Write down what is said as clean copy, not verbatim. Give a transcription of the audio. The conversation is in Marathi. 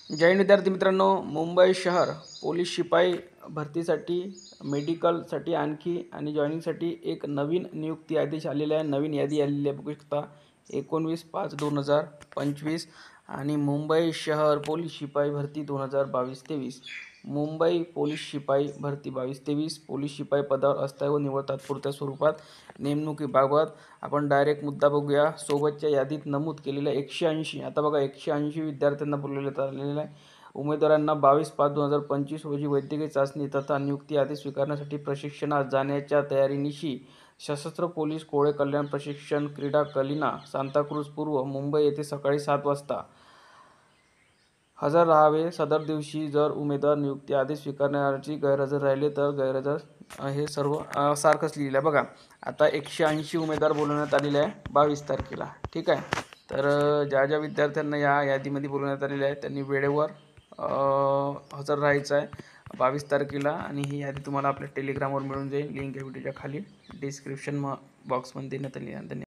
जय हिंद विद्यार्थी मित्रांनो, मुंबई शहर पोलीस शिपाई भरतीसाठी मेडिकलसाठी आणखी आणि जॉईनिंगसाठी एक नवीन नियुक्ती आदेश आलेला आहे. नवीन यादी आलेली आहे, बघू शकता 19/5/2025 आणि मुंबई शहर पोलीस शिपाई भरती 2022-23. मुंबई पोलीस शिपाई भरती 22-23 पोलीस शिपाई पदावर अस्थायी व निवड तात्पुरत्या स्वरूपात नेमणुकीबाबत आपण डायरेक्ट मुद्दा बघूया. सोबतच्या यादीत नमूद केलेल्या 180, आता बघा 180 विद्यार्थ्यांना बोलवण्यात आलेलं आहे. उमेदवारांना 22/5/2025 रोजी वैद्यकीय चाचणी तथा नियुक्ती आदेश स्वीकारण्यासाठी प्रशिक्षणास जाण्याच्या तयारीनिशी सशस्त्र पोलीस कोळे कल्याण प्रशिक्षण क्रीडा कलिना सांताक्रूझ पूर्व मुंबई येथे सकाळी 7 वाजता हजर राहावे. सदर दिवशी जर उमेदवार नियुक्ती आदेश स्वीकारण्याची गैरहजर राहिले तर गैरहजर हे सर्व सारखंच लिहिलं आहे. बघा आता 180 उमेदवार बोलवण्यात आलेले आहे 22 तारखेला. ठीक आहे, तर ज्या ज्या विद्यार्थ्यांना या यादीमध्ये बोलवण्यात आलेले आहे त्यांनी वेळेवर हजर राहायचं आहे 22 तारखेला. आणि ही यादी तुम्हाला आपल्या टेलिग्रामवर मिळून जाईल. लिंक या व्हिडिओच्या खाली डिस्क्रिप्शन बॉक्समध्ये देण्यात आली आहे. धन्यवाद.